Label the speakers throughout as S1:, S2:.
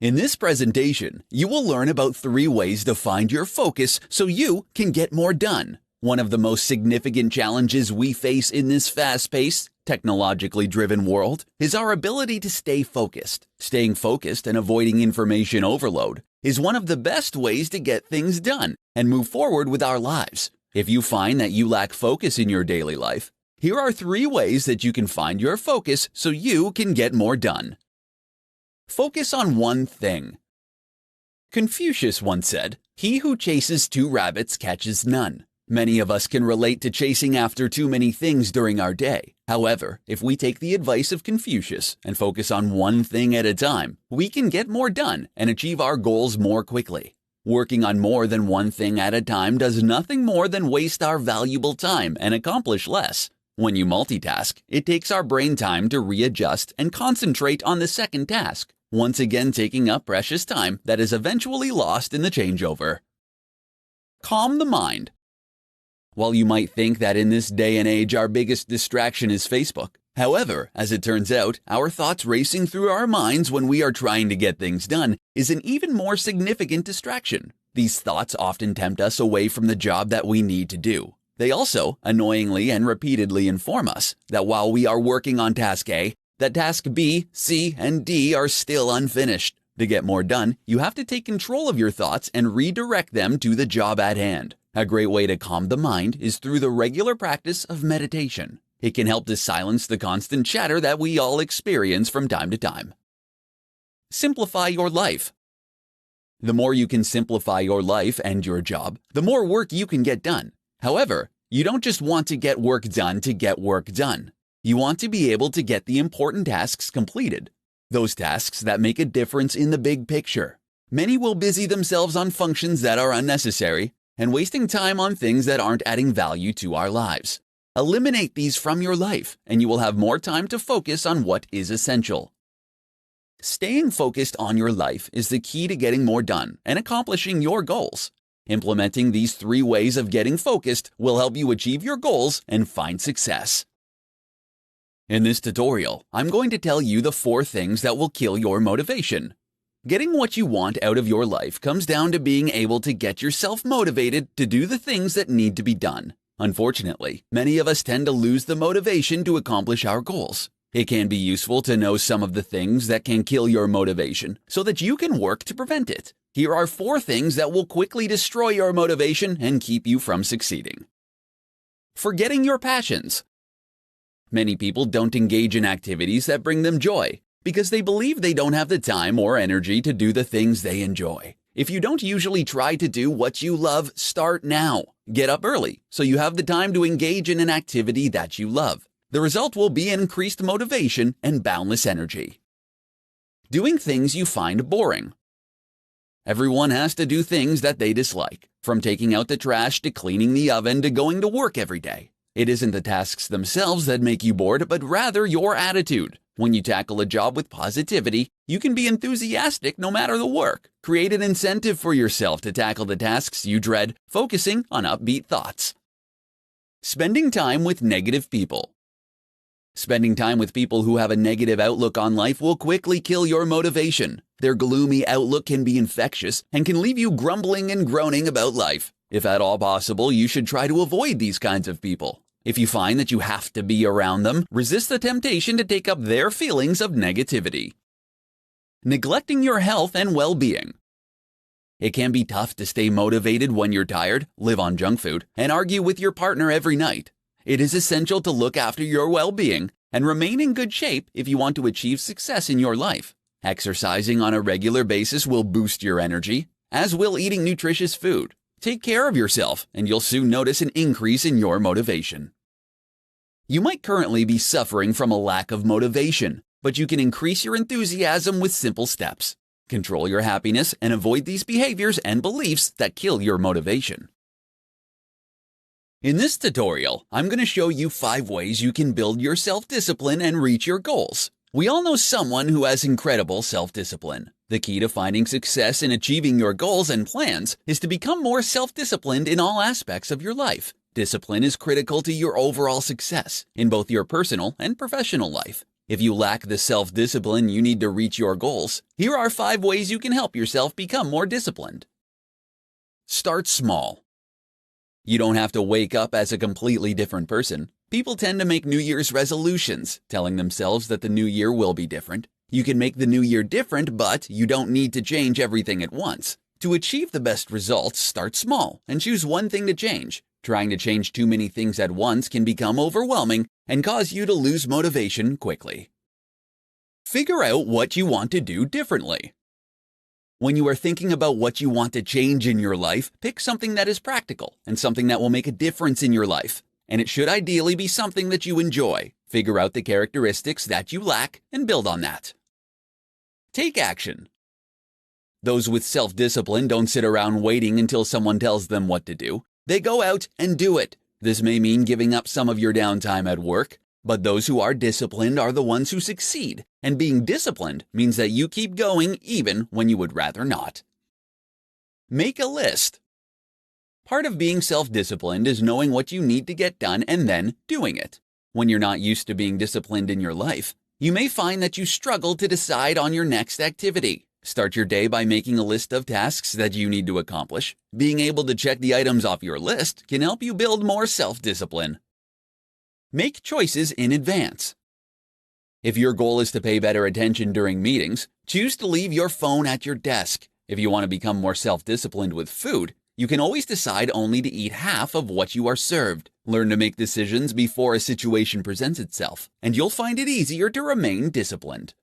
S1: In this presentation, you will learn about 3 ways to find your focus so you can get more done. One of the most significant challenges we face in this fast-paced, technologically driven world is our ability to stay focused. Staying focused and avoiding information overload is one of the best ways to get things done and move forward with our lives. If you find that you lack focus in your daily life, here are 3 ways that you can find your focus so you can get more done. Focus on one thing. Confucius once said, "He who chases 2 rabbits catches none." Many of us can relate to chasing after too many things during our day. However, if we take the advice of Confucius and focus on one thing at a time, we can get more done and achieve our goals more quickly. Working on more than one thing at a time does nothing more than waste our valuable time and accomplish less. When you multitask, it takes our brain time to readjust and concentrate on the second task, once again taking up precious time that is eventually lost in the changeover. Calm the mind. While you might think that in this day and age our biggest distraction is Facebook, however, as it turns out, our thoughts racing through our minds when we are trying to get things done is an even more significant distraction. These thoughts often tempt us away from the job that we need to do. They also, annoyingly and repeatedly inform us that while we are working on task A, that task B, C, and D are still unfinished. To get more done, you have to take control of your thoughts and redirect them to the job at hand. A great way to calm the mind is through the regular practice of meditation. It can help to silence the constant chatter that we all experience from time to time. Simplify your life. The more you can simplify your life and your job, the more work you can get done. However, you don't just want to get work done to get work done. You want to be able to get the important tasks completed. Those tasks that make a difference in the big picture. Many will busy themselves on functions that are unnecessary and wasting time on things that aren't adding value to our lives. Eliminate these from your life, and you will have more time to focus on what is essential. Staying focused on your life is the key to getting more done and accomplishing your goals. Implementing these 3 ways of getting focused will help you achieve your goals and find success. In this tutorial, I'm going to tell you the 4 things that will kill your motivation. Getting what you want out of your life comes down to being able to get yourself motivated to do the things that need to be done. Unfortunately, many of us tend to lose the motivation to accomplish our goals. It can be useful to know some of the things that can kill your motivation so that you can work to prevent it. Here are 4 things that will quickly destroy your motivation and keep you from succeeding. Forgetting your passions. Many people don't engage in activities that bring them joy because they believe they don't have the time or energy to do the things they enjoy. If you don't usually try to do what you love, start now. Get up early so you have the time to engage in an activity that you love. The result will be increased motivation and boundless energy. Doing things you find boring. Everyone has to do things that they dislike, from taking out the trash to cleaning the oven to going to work every day. It isn't the tasks themselves that make you bored, but rather your attitude. When you tackle a job with positivity, you can be enthusiastic no matter the work. Create an incentive for yourself to tackle the tasks you dread, focusing on upbeat thoughts. Spending time with negative people. Spending time with people who have a negative outlook on life will quickly kill your motivation. Their gloomy outlook can be infectious and can leave you grumbling and groaning about life. If at all possible, you should try to avoid these kinds of people. If you find that you have to be around them, resist the temptation to take up their feelings of negativity. Neglecting your health and well-being. It can be tough to stay motivated when you're tired, live on junk food, and argue with your partner every night. It is essential to look after your well-being and remain in good shape if you want to achieve success in your life. Exercising on a regular basis will boost your energy, as will eating nutritious food. Take care of yourself, and you'll soon notice an increase in your motivation. You might currently be suffering from a lack of motivation, but you can increase your enthusiasm with simple steps. Control your happiness and avoid these behaviors and beliefs that kill your motivation. In this tutorial, I'm going to show you 5 ways you can build your self-discipline and reach your goals. We all know someone who has incredible self-discipline. The key to finding success in achieving your goals and plans is to become more self-disciplined in all aspects of your life. Discipline is critical to your overall success in both your personal and professional life. If you lack the self-discipline you need to reach your goals, here are 5 ways you can help yourself become more disciplined. Start small. You don't have to wake up as a completely different person. People tend to make New Year's resolutions, telling themselves that the new year will be different. You can make the new year different, but you don't need to change everything at once. To achieve the best results, start small and choose one thing to change. Trying to change too many things at once can become overwhelming and cause you to lose motivation quickly. Figure out what you want to do differently. When you are thinking about what you want to change in your life, pick something that is practical and something that will make a difference in your life. And it should ideally be something that you enjoy. Figure out the characteristics that you lack and build on that. Take action. Those with self-discipline don't sit around waiting until someone tells them what to do. They go out and do it. This may mean giving up some of your downtime at work, but those who are disciplined are the ones who succeed. And being disciplined means that you keep going even when you would rather not. Make a list. Part of being self-disciplined is knowing what you need to get done and then doing it. When you're not used to being disciplined in your life, you may find that you struggle to decide on your next activity. Start your day by making a list of tasks that you need to accomplish. Being able to check the items off your list can help you build more self-discipline. Make choices in advance. If your goal is to pay better attention during meetings, choose to leave your phone at your desk. If you want to become more self-disciplined with food, you can always decide only to eat half of what you are served. Learn to make decisions before a situation presents itself, and you'll find it easier to remain disciplined.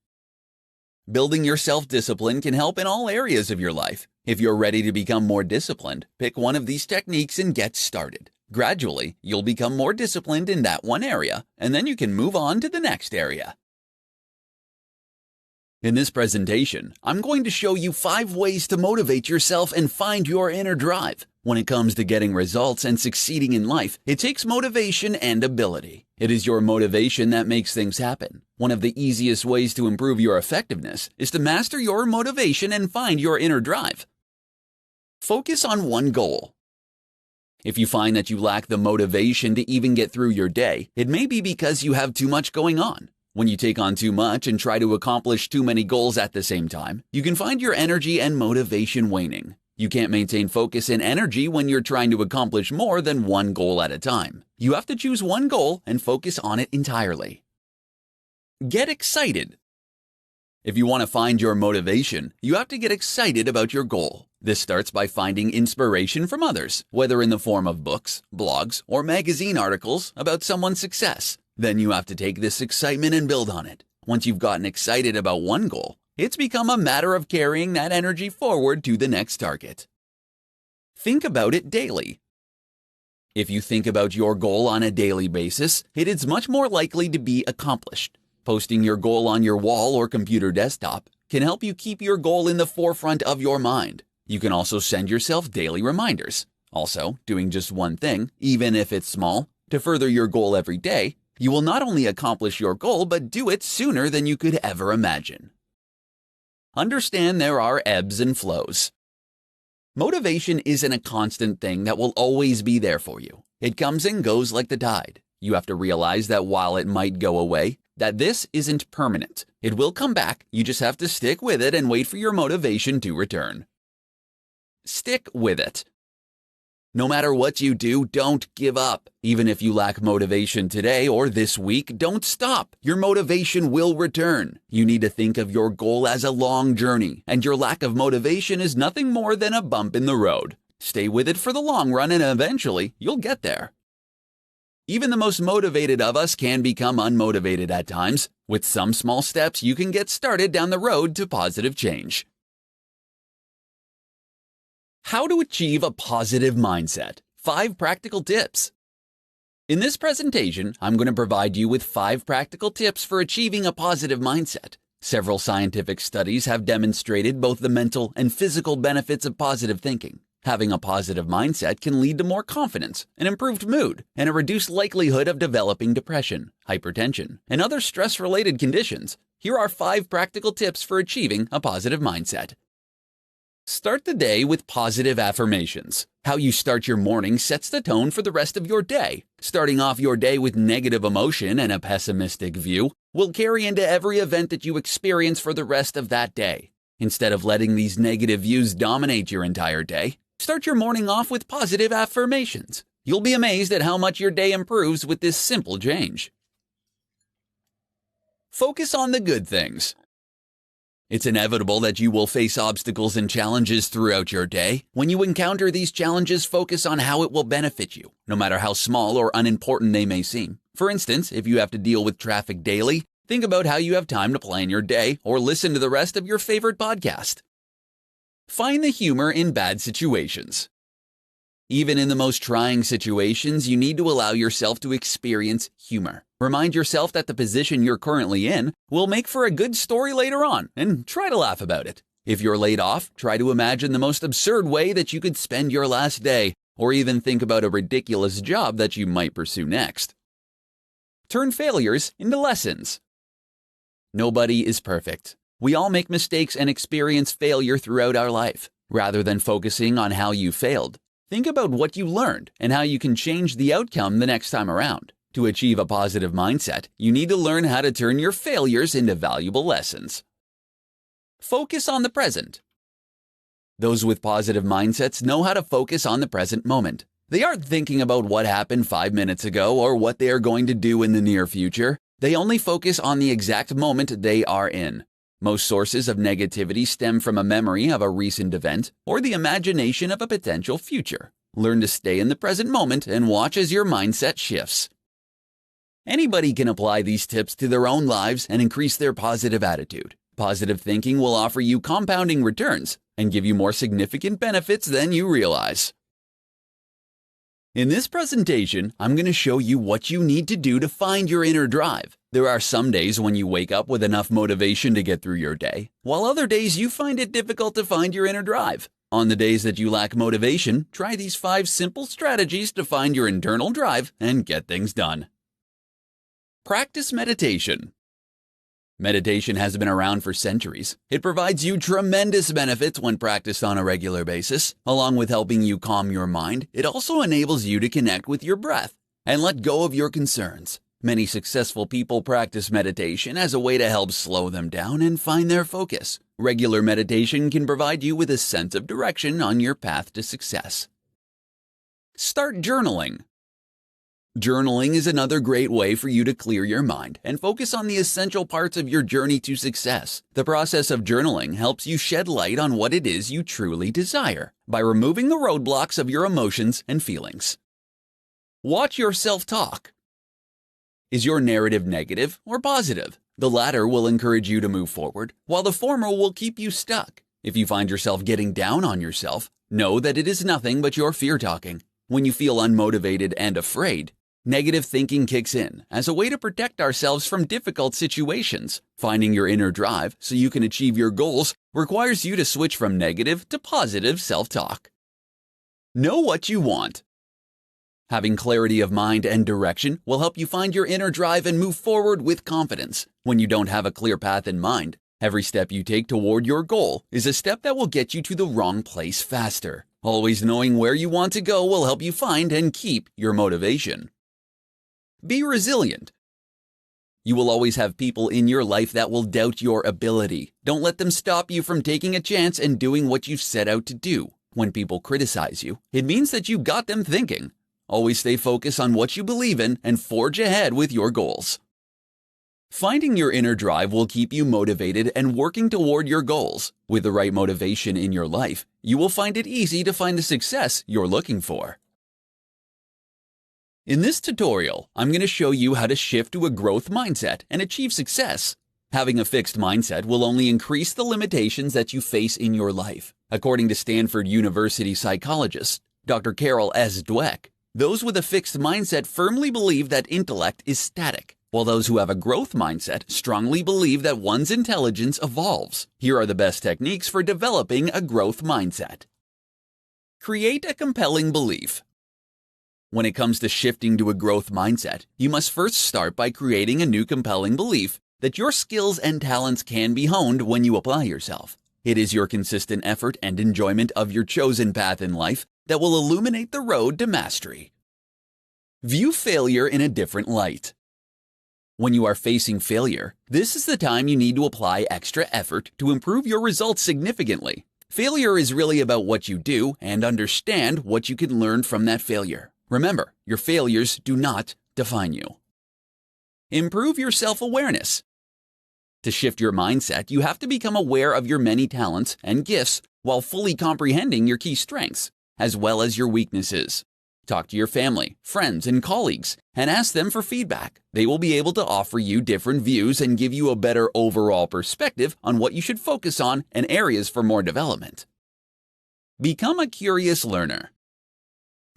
S1: Building your self-discipline can help in all areas of your life. If you're ready to become more disciplined, pick one of these techniques and get started. Gradually, you'll become more disciplined in that one area, and then you can move on to the next area. In this presentation, I'm going to show you 5 ways to motivate yourself and find your inner drive. When it comes to getting results and succeeding in life, it takes motivation and ability. It is your motivation that makes things happen. One of the easiest ways to improve your effectiveness is to master your motivation and find your inner drive. Focus on one goal. If you find that you lack the motivation to even get through your day, it may be because you have too much going on. When you take on too much and try to accomplish too many goals at the same time, you can find your energy and motivation waning. You can't maintain focus and energy when you're trying to accomplish more than one goal at a time. You have to choose one goal and focus on it entirely. Get excited. If you want to find your motivation, you have to get excited about your goal. This starts by finding inspiration from others, whether in the form of books, blogs, or magazine articles about someone's success. Then you have to take this excitement and build on it. Once you've gotten excited about one goal, it's become a matter of carrying that energy forward to the next target. Think about it daily. If you think about your goal on a daily basis, it is much more likely to be accomplished. Posting your goal on your wall or computer desktop can help you keep your goal in the forefront of your mind. You can also send yourself daily reminders. Also, doing just one thing, even if it's small, to further your goal every day, you will not only accomplish your goal, but do it sooner than you could ever imagine. Understand there are ebbs and flows. Motivation isn't a constant thing that will always be there for you. It comes and goes like the tide. You have to realize that while it might go away, that this isn't permanent. It will come back. You just have to stick with it and wait for your motivation to return. Stick with it. No matter what you do, don't give up. Even if you lack motivation today or this week, don't stop. Your motivation will return. You need to think of your goal as a long journey, and your lack of motivation is nothing more than a bump in the road. Stay with it for the long run, and eventually, you'll get there. Even the most motivated of us can become unmotivated at times. With some small steps, you can get started down the road to positive change. How to achieve a positive mindset. 5 practical tips. In this presentation, I'm going to provide you with 5 practical tips for achieving a positive mindset. Several scientific studies have demonstrated both the mental and physical benefits of positive thinking. Having a positive mindset can lead to more confidence, an improved mood, and a reduced likelihood of developing depression, hypertension, and other stress-related conditions. Here are 5 practical tips for achieving a positive mindset. Start the day with positive affirmations. How you start your morning sets the tone for the rest of your day. Starting off your day with negative emotion and a pessimistic view will carry into every event that you experience for the rest of that day. Instead of letting these negative views dominate your entire day, start your morning off with positive affirmations. You'll be amazed at how much your day improves with this simple change. Focus on the good things. It's inevitable that you will face obstacles and challenges throughout your day. When you encounter these challenges, focus on how it will benefit you, no matter how small or unimportant they may seem. For instance, if you have to deal with traffic daily, think about how you have time to plan your day or listen to the rest of your favorite podcast. Find the humor in bad situations. Even in the most trying situations, you need to allow yourself to experience humor. Remind yourself that the position you're currently in will make for a good story later on, and try to laugh about it. If you're laid off, try to imagine the most absurd way that you could spend your last day, or even think about a ridiculous job that you might pursue next. Turn failures into lessons. Nobody is perfect. We all make mistakes and experience failure throughout our life. Rather than focusing on how you failed, think about what you learned and how you can change the outcome the next time around. To achieve a positive mindset, you need to learn how to turn your failures into valuable lessons. Focus on the present. Those with positive mindsets know how to focus on the present moment. They aren't thinking about what happened 5 minutes ago or what they are going to do in the near future. They only focus on the exact moment they are in. Most sources of negativity stem from a memory of a recent event or the imagination of a potential future. Learn to stay in the present moment and watch as your mindset shifts. Anybody can apply these tips to their own lives and increase their positive attitude. Positive thinking will offer you compounding returns and give you more significant benefits than you realize. In this presentation, I'm going to show you what you need to do to find your inner drive. There are some days when you wake up with enough motivation to get through your day, while other days you find it difficult to find your inner drive. On the days that you lack motivation, try these 5 simple strategies to find your internal drive and get things done. Practice meditation. Meditation has been around for centuries. It provides you tremendous benefits when practiced on a regular basis. Along with helping you calm your mind, it also enables you to connect with your breath and let go of your concerns. Many successful people practice meditation as a way to help slow them down and find their focus. Regular meditation can provide you with a sense of direction on your path to success. Start journaling. Journaling is another great way for you to clear your mind and focus on the essential parts of your journey to success. The process of journaling helps you shed light on what it is you truly desire by removing the roadblocks of your emotions and feelings. Watch your self-talk. Is your narrative negative or positive? The latter will encourage you to move forward, while the former will keep you stuck. If you find yourself getting down on yourself, know that it is nothing but your fear talking. When you feel unmotivated and afraid, negative thinking kicks in as a way to protect ourselves from difficult situations. Finding your inner drive so you can achieve your goals requires you to switch from negative to positive self-talk. Know what you want. Having clarity of mind and direction will help you find your inner drive and move forward with confidence. When you don't have a clear path in mind, every step you take toward your goal is a step that will get you to the wrong place faster. Always knowing where you want to go will help you find and keep your motivation. Be resilient. You will always have people in your life that will doubt your ability. Don't let them stop you from taking a chance and doing what you've set out to do. When people criticize you, it means that you got them thinking. Always stay focused on what you believe in and forge ahead with your goals. Finding your inner drive will keep you motivated and working toward your goals. With the right motivation in your life, you will find it easy to find the success you're looking for. In this tutorial, I'm going to show you how to shift to a growth mindset and achieve success. Having a fixed mindset will only increase the limitations that you face in your life. According to Stanford University psychologist Dr. Carol S. Dweck, those with a fixed mindset firmly believe that intellect is static, while those who have a growth mindset strongly believe that one's intelligence evolves. Here are the best techniques for developing a growth mindset. Create a compelling belief. When it comes to shifting to a growth mindset, you must first start by creating a new compelling belief that your skills and talents can be honed when you apply yourself. It is your consistent effort and enjoyment of your chosen path in life that will illuminate the road to mastery. View failure in a different light. When you are facing failure, this is the time you need to apply extra effort to improve your results significantly. Failure is really about what you do and understand what you can learn from that failure. Remember, your failures do not define you. Improve your self-awareness. To shift your mindset, you have to become aware of your many talents and gifts while fully comprehending your key strengths, as well as your weaknesses. Talk to your family, friends, and colleagues, and ask them for feedback. They will be able to offer you different views and give you a better overall perspective on what you should focus on and areas for more development. Become a curious learner.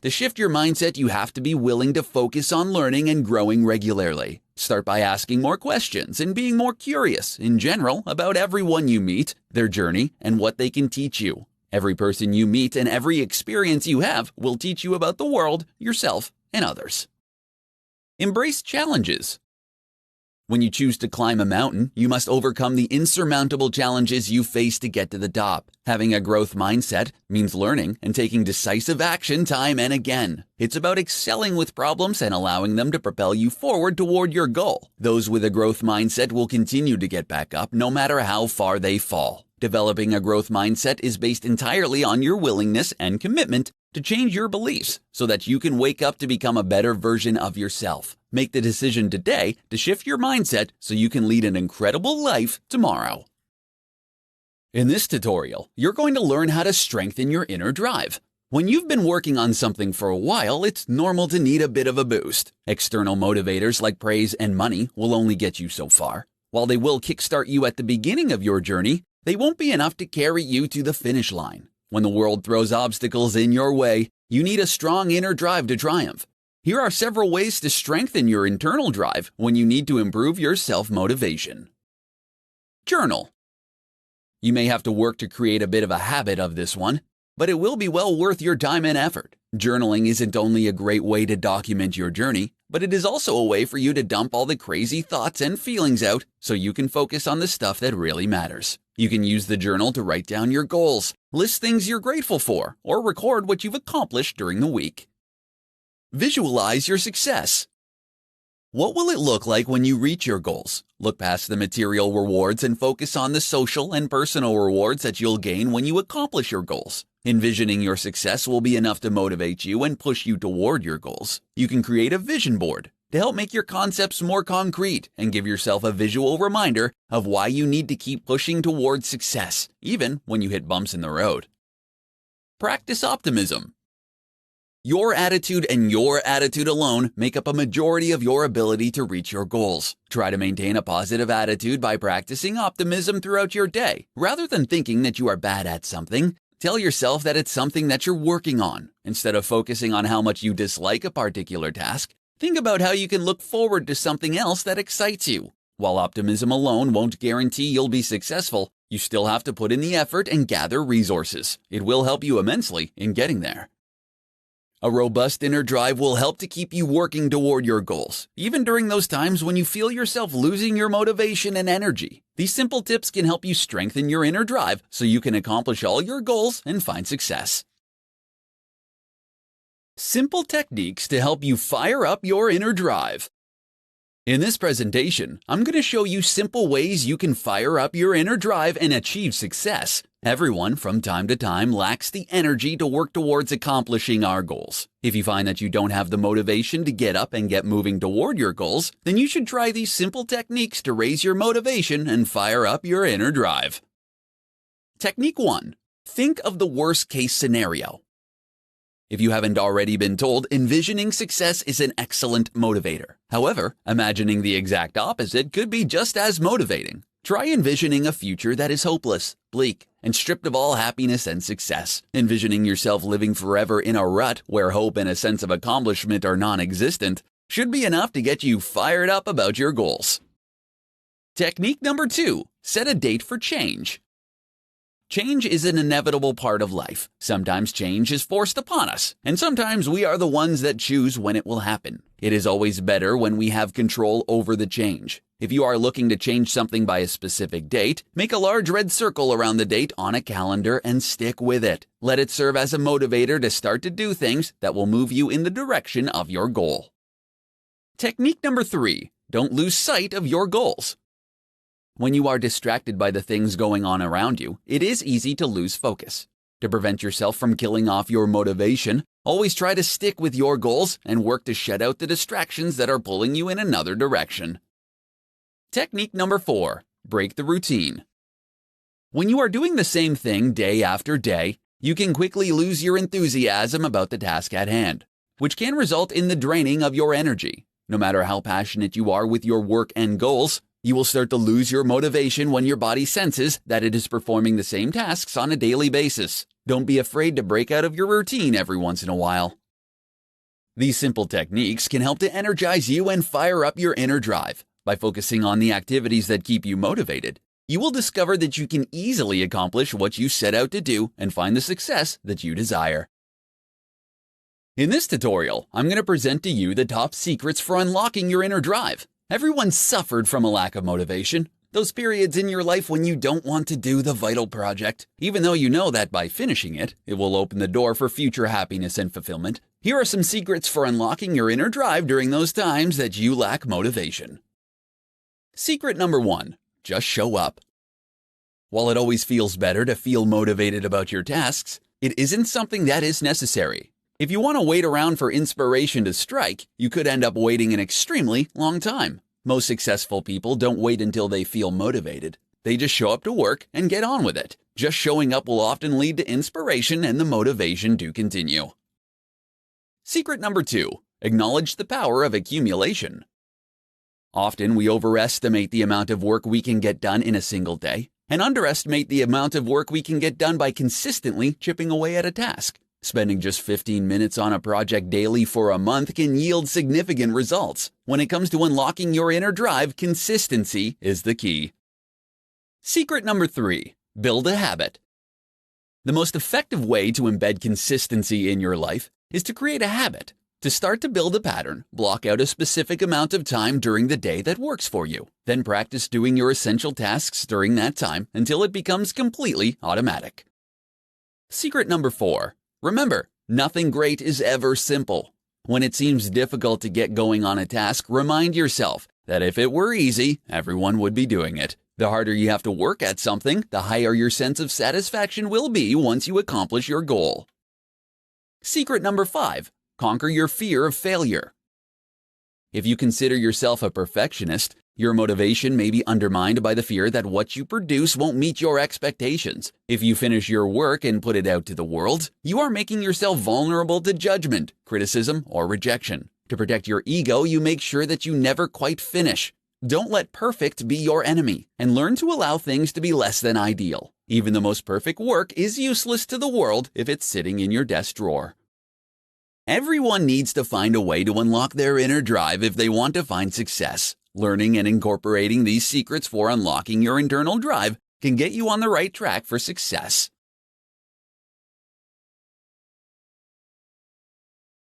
S1: To shift your mindset, you have to be willing to focus on learning and growing regularly. Start by asking more questions and being more curious in general about everyone you meet, their journey, and what they can teach you. Every person you meet and every experience you have will teach you about the world, yourself, and others. Embrace challenges. When you choose to climb a mountain, you must overcome the insurmountable challenges you face to get to the top. Having a growth mindset means learning and taking decisive action time and again. It's about excelling with problems and allowing them to propel you forward toward your goal. Those with a growth mindset will continue to get back up no matter how far they fall. Developing a growth mindset is based entirely on your willingness and commitment to change your beliefs so that you can wake up to become a better version of yourself. Make the decision today to shift your mindset so you can lead an incredible life tomorrow. In this tutorial, you're going to learn how to strengthen your inner drive. When you've been working on something for a while, it's normal to need a bit of a boost. External motivators like praise and money will only get you so far. While they will kickstart you at the beginning of your journey, they won't be enough to carry you to the finish line. When the world throws obstacles in your way, you need a strong inner drive to triumph. Here are several ways to strengthen your internal drive when you need to improve your self-motivation. Journal. You may have to work to create a bit of a habit of this one, but it will be well worth your time and effort. Journaling isn't only a great way to document your journey, but it is also a way for you to dump all the crazy thoughts and feelings out so you can focus on the stuff that really matters. You can use the journal to write down your goals, list things you're grateful for, or record what you've accomplished during the week. Visualize your success. What will it look like when you reach your goals? Look past the material rewards and focus on the social and personal rewards that you'll gain when you accomplish your goals. Envisioning your success will be enough to motivate you and push you toward your goals. You can create a vision board to help make your concepts more concrete and give yourself a visual reminder of why you need to keep pushing towards success, even when you hit bumps in the road. Practice optimism. Your attitude and your attitude alone make up a majority of your ability to reach your goals. Try to maintain a positive attitude by practicing optimism throughout your day. Rather than thinking that you are bad at something, tell yourself that it's something that you're working on. Instead of focusing on how much you dislike a particular task, think about how you can look forward to something else that excites you. While optimism alone won't guarantee you'll be successful, you still have to put in the effort and gather resources. It will help you immensely in getting there. A robust inner drive will help to keep you working toward your goals, even during those times when you feel yourself losing your motivation and energy. These simple tips can help you strengthen your inner drive so you can accomplish all your goals and find success. Simple techniques to help you fire up your inner drive. In this presentation, I'm going to show you simple ways you can fire up your inner drive and achieve success. Everyone, from time to time, lacks the energy to work towards accomplishing our goals. If you find that you don't have the motivation to get up and get moving toward your goals, then you should try these simple techniques to raise your motivation and fire up your inner drive. Technique 1. Think of the worst-case scenario. If you haven't already been told, envisioning success is an excellent motivator. However, imagining the exact opposite could be just as motivating. Try envisioning a future that is hopeless, bleak, and stripped of all happiness and success. Envisioning yourself living forever in a rut where hope and a sense of accomplishment are non-existent should be enough to get you fired up about your goals. Technique number 2. Set a date for change. Change is an inevitable part of life. Sometimes change is forced upon us, and sometimes we are the ones that choose when it will happen. It is always better when we have control over the change. If you are looking to change something by a specific date, make a large red circle around the date on a calendar and stick with it. Let it serve as a motivator to start to do things that will move you in the direction of your goal. Technique number 3. Don't lose sight of your goals. When you are distracted by the things going on around you, it is easy to lose focus. To prevent yourself from killing off your motivation, always try to stick with your goals and work to shut out the distractions that are pulling you in another direction. Technique number 4, break the routine. When you are doing the same thing day after day, you can quickly lose your enthusiasm about the task at hand, which can result in the draining of your energy. No matter how passionate you are with your work and goals, you will start to lose your motivation when your body senses that it is performing the same tasks on a daily basis. Don't be afraid to break out of your routine every once in a while. These simple techniques can help to energize you and fire up your inner drive. By focusing on the activities that keep you motivated, you will discover that you can easily accomplish what you set out to do and find the success that you desire. In this tutorial, I'm going to present to you the top secrets for unlocking your inner drive. Everyone suffered from a lack of motivation. Those periods in your life when you don't want to do the vital project, even though you know that by finishing it, it will open the door for future happiness and fulfillment. Here are some secrets for unlocking your inner drive during those times that you lack motivation. Secret number 1, just show up. While it always feels better to feel motivated about your tasks, it isn't something that is necessary. If you want to wait around for inspiration to strike, you could end up waiting an extremely long time. Most successful people don't wait until they feel motivated. They just show up to work and get on with it. Just showing up will often lead to inspiration and the motivation to continue. Secret number 2, acknowledge the power of accumulation. Often we overestimate the amount of work we can get done in a single day and underestimate the amount of work we can get done by consistently chipping away at a task. Spending just 15 minutes on a project daily for a month can yield significant results. When it comes to unlocking your inner drive, consistency is the key. Secret number 3, build a habit. The most effective way to embed consistency in your life is to create a habit. To start to build a pattern, block out a specific amount of time during the day that works for you. Then practice doing your essential tasks during that time until it becomes completely automatic. Secret number 4. Remember, nothing great is ever simple. When it seems difficult to get going on a task, remind yourself that if it were easy, everyone would be doing it. The harder you have to work at something, the higher your sense of satisfaction will be once you accomplish your goal. Secret number 5. Conquer your fear of failure. If you consider yourself a perfectionist, your motivation may be undermined by the fear that what you produce won't meet your expectations. If you finish your work and put it out to the world, you are making yourself vulnerable to judgment, criticism, or rejection. To protect your ego, you make sure that you never quite finish. Don't let perfect be your enemy, and learn to allow things to be less than ideal. Even the most perfect work is useless to the world if it's sitting in your desk drawer. Everyone needs to find a way to unlock their inner drive if they want to find success. Learning and incorporating these secrets for unlocking your internal drive can get you on the right track for success.